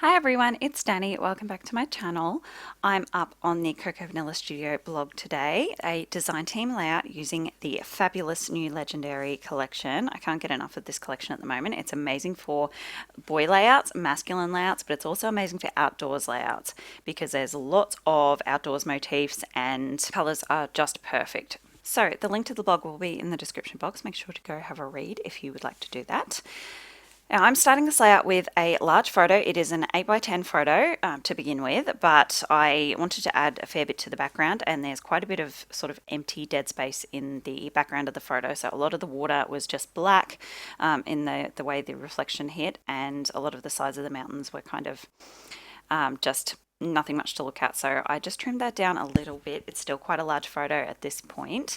Hi everyone, it's Danny. Welcome back to my channel. I'm up on the Coco Vanilla Studio blog today, a design team layout using the fabulous new Legendary collection. I can't get enough of this collection at the moment. It's amazing for boy layouts, masculine layouts, but it's also amazing for outdoors layouts because there's lots of outdoors motifs and colors are just perfect. So the link to the blog will be in the description box. Make sure to go have a read if you would like to do that. Now I'm starting this layout with a large photo. It is an 8x10 photo to begin with, but I wanted to add a fair bit to the background, and there's quite a bit of sort of empty dead space in the background of the photo. So a lot of the water was just black in the way the reflection hit, and a lot of the sides of the mountains were kind of just nothing much to look at. So I just trimmed that down a little bit. It's still quite a large photo at this point.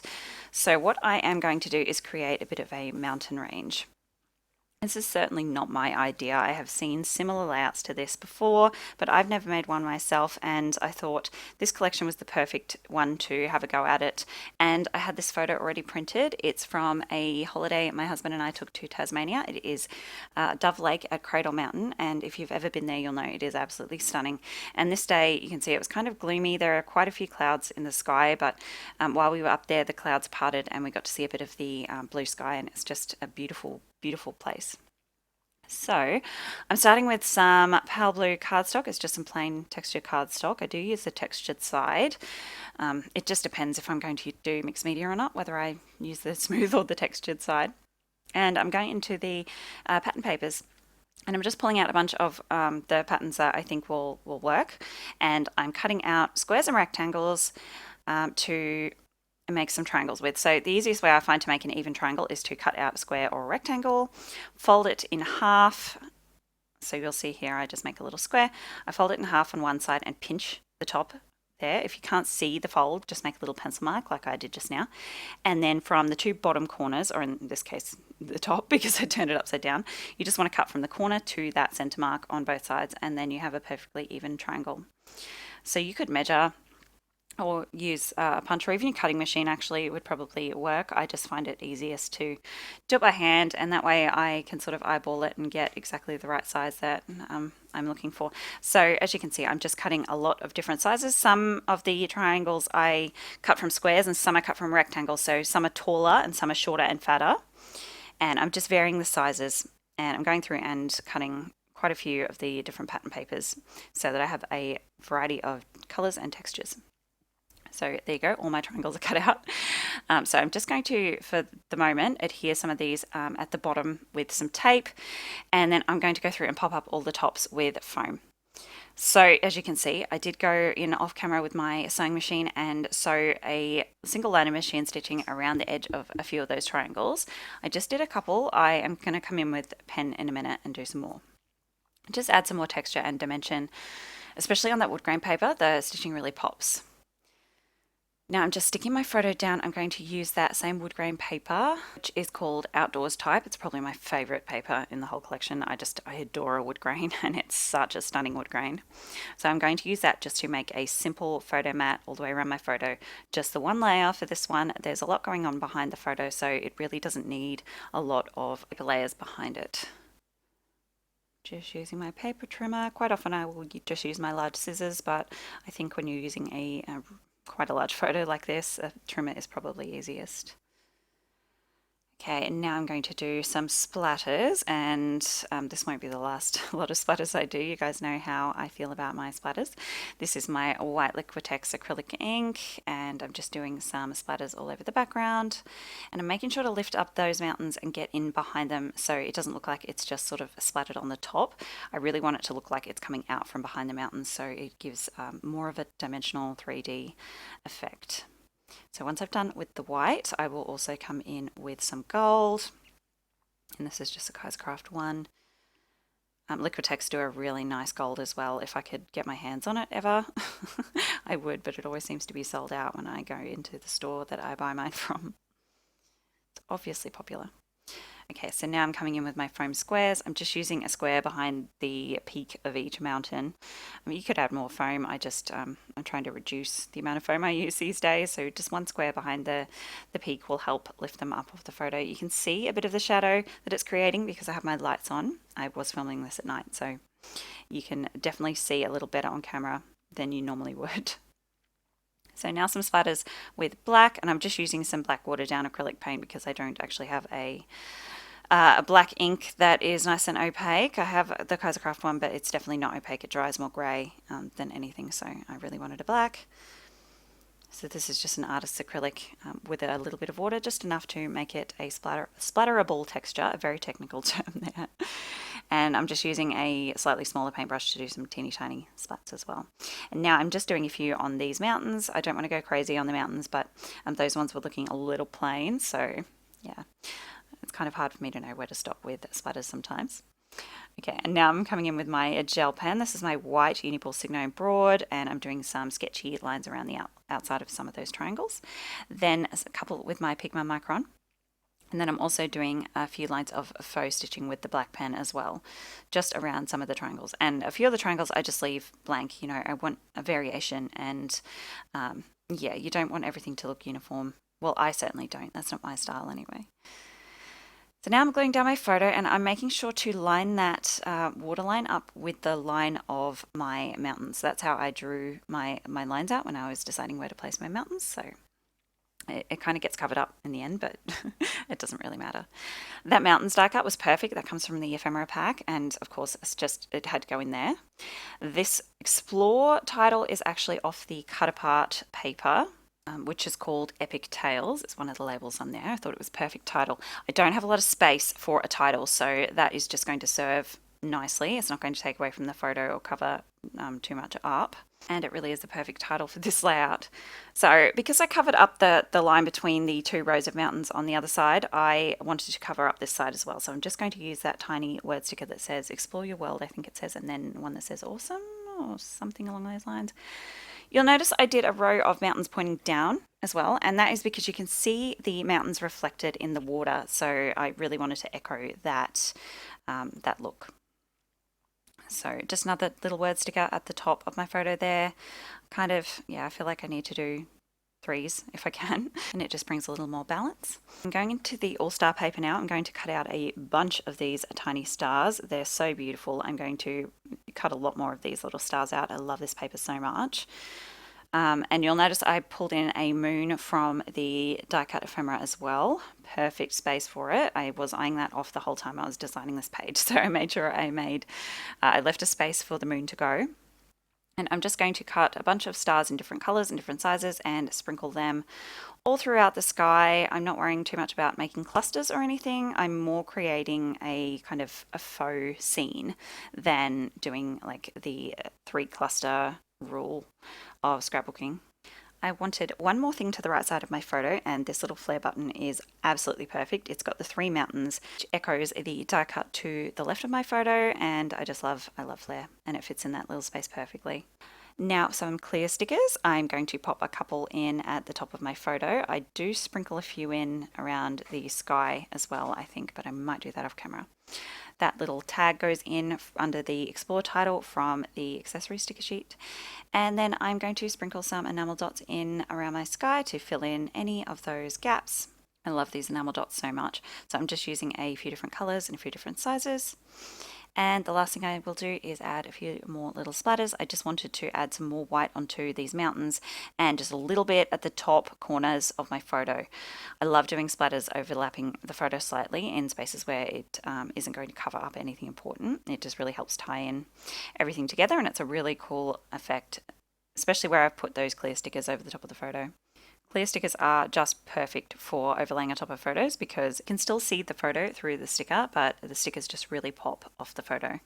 So what I am going to do is create a bit of a mountain range. This is certainly not my idea. I have seen similar layouts to this before, but I've never made one myself, and I thought this collection was the perfect one to have a go at it. And I had this photo already printed. It's from a holiday my husband and I took to Tasmania. It is Dove Lake at Cradle Mountain, and if you've ever been there, you'll know it is absolutely stunning. And this day, you can see it was kind of gloomy. There are quite a few clouds in the sky, but while we were up there, the clouds parted and we got to see a bit of the blue sky, and it's just a beautiful place. So I'm starting with some pale blue cardstock. It's just some plain textured cardstock. I do use the textured side. It just depends if I'm going to do mixed media or not, whether I use the smooth or the textured side. And I'm going into the pattern papers, and I'm just pulling out a bunch of the patterns that I think will work. And I'm cutting out squares and rectangles to make some triangles with. So the easiest way I find to make an even triangle is to cut out a square or a rectangle, fold it in half. So you'll see here I just make a little square. I fold it in half on one side and pinch the top there. If you can't see the fold, just make a little pencil mark like I did just now. And then from the two bottom corners, or in this case the top because I turned it upside down, you just want to cut from the corner to that center mark on both sides, and then you have a perfectly even triangle. So you could measure or use a punch, or even your cutting machine actually would probably work. I just find it easiest to do it by hand, and that way I can sort of eyeball it and get exactly the right size that I'm looking for. So as you can see, I'm just cutting a lot of different sizes. Some of the triangles I cut from squares and some I cut from rectangles, so some are taller and some are shorter and fatter, and I'm just varying the sizes, and I'm going through and cutting quite a few of the different pattern papers so that I have a variety of colors and textures. So there you go, all my triangles are cut out. So I'm just going to, for the moment, adhere some of these at the bottom with some tape, and then I'm going to go through and pop up all the tops with foam. So as you can see, I did go in off camera with my sewing machine and sew a single line of machine stitching around the edge of a few of those triangles. I just did a couple. I am going to come in with a pen in a minute and do some more. Just add some more texture and dimension, especially on that wood grain paper. The stitching really pops. Now I'm just sticking my photo down. I'm going to use that same wood grain paper, which is called Outdoors Type. It's probably my favorite paper in the whole collection. I adore a wood grain, and it's such a stunning wood grain. So I'm going to use that just to make a simple photo mat all the way around my photo. Just the one layer for this one. There's a lot going on behind the photo, so it really doesn't need a lot of layers behind it. Just using my paper trimmer. Quite often I will just use my large scissors, but I think when you're using quite a large photo like this, a trimmer is probably easiest. Okay, and now I'm going to do some splatters, and this won't be the last lot of splatters I do. You guys know how I feel about my splatters. This is my white Liquitex acrylic ink, and I'm just doing some splatters all over the background. And I'm making sure to lift up those mountains and get in behind them so it doesn't look like it's just sort of splattered on the top. I really want it to look like it's coming out from behind the mountains, so it gives more of a dimensional 3D effect. So once I've done with the white, I will also come in with some gold. And this is just a Kaisercraft one. Liquitex do a really nice gold as well. If I could get my hands on it ever, I would, but it always seems to be sold out when I go into the store that I buy mine from. It's obviously popular. Okay, so now I'm coming in with my foam squares. I'm just using a square behind the peak of each mountain. I mean, you could add more foam. I'm trying to reduce the amount of foam I use these days. So just one square behind the peak will help lift them up off the photo. You can see a bit of the shadow that it's creating because I have my lights on. I was filming this at night, so you can definitely see a little better on camera than you normally would. So now some splatters with black, and I'm just using some black watered down acrylic paint because I don't actually have a black ink that is nice and opaque. I have the Kaisercraft one, but it's definitely not opaque. It dries more grey than anything, so I really wanted a black. So this is just an artist's acrylic with a little bit of water, just enough to make it a splatterable texture, a very technical term there. And I'm just using a slightly smaller paintbrush to do some teeny tiny splats as well. And now I'm just doing a few on these mountains. I don't want to go crazy on the mountains, but those ones were looking a little plain, so yeah. It's kind of hard for me to know where to stop with splatters sometimes. Okay, and now I'm coming in with my gel pen. This is my white Uniball Signo Broad, and I'm doing some sketchy lines around the outside of some of those triangles. Then a couple with my Pigma Micron. And then I'm also doing a few lines of faux stitching with the black pen as well, just around some of the triangles. And a few of the triangles I just leave blank. You know, I want a variation, and yeah, you don't want everything to look uniform. Well, I certainly don't. That's not my style anyway. So now I'm gluing down my photo, and I'm making sure to line that waterline up with the line of my mountains. That's how I drew my lines out when I was deciding where to place my mountains. So it kind of gets covered up in the end, but it doesn't really matter. That mountains die cut was perfect. That comes from the ephemera pack, and of course it had to go in there. This Explore title is actually off the cut apart paper, which is called Epic Tales. It's one of the labels on there. I thought it was a perfect title. I don't have a lot of space for a title, so that is just going to serve nicely. It's not going to take away from the photo or cover too much up. And it really is the perfect title for this layout. So because I covered up the line between the two rows of mountains on the other side, I wanted to cover up this side as well. So I'm just going to use that tiny word sticker that says Explore Your World, I think it says, and then one that says Awesome or something along those lines. You'll notice I did a row of mountains pointing down as well, and that is because you can see the mountains reflected in the water. So I really wanted to echo that look. So just another little word sticker at the top of my photo there. Kind of, yeah, I feel like I need to do 3s if I can, and it just brings a little more balance. I'm going into the All-Star paper now. I'm going to cut out a bunch of these tiny stars. They're so beautiful. I'm going to cut a lot more of these little stars out. I love this paper so much. And you'll notice I pulled in a moon from the die cut ephemera as well. Perfect space for it. I was eyeing that off the whole time I was designing this page, so I made sure I left a space for the moon to go. And I'm just going to cut a bunch of stars in different colors and different sizes and sprinkle them all throughout the sky. I'm not worrying too much about making clusters or anything. I'm more creating a kind of a faux scene than doing like the 3 cluster rule of scrapbooking. I wanted one more thing to the right side of my photo, and this little flare button is absolutely perfect. It's got the 3 mountains, which echoes the die cut to the left of my photo, and I love flare, and it fits in that little space perfectly. Now some clear stickers. I'm going to pop a couple in at the top of my photo. I do sprinkle a few in around the sky as well, I think, but I might do that off camera. That little tag goes in under the Explore title from the accessory sticker sheet. And then I'm going to sprinkle some enamel dots in around my sky to fill in any of those gaps. I love these enamel dots so much. So I'm just using a few different colors and a few different sizes. And the last thing I will do is add a few more little splatters. I just wanted to add some more white onto these mountains and just a little bit at the top corners of my photo. I love doing splatters overlapping the photo slightly in spaces where it isn't going to cover up anything important. It just really helps tie in everything together, and it's a really cool effect, especially where I've put those clear stickers over the top of the photo. Clear stickers are just perfect for overlaying on top of photos because you can still see the photo through the sticker, but the stickers just really pop off the photo.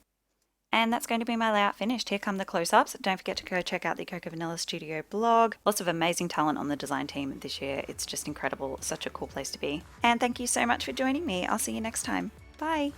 And that's going to be my layout finished. Here come the close-ups. Don't forget to go check out the Coco Vanilla Studio blog. Lots of amazing talent on the design team this year. It's just incredible. Such a cool place to be. And thank you so much for joining me. I'll see you next time. Bye.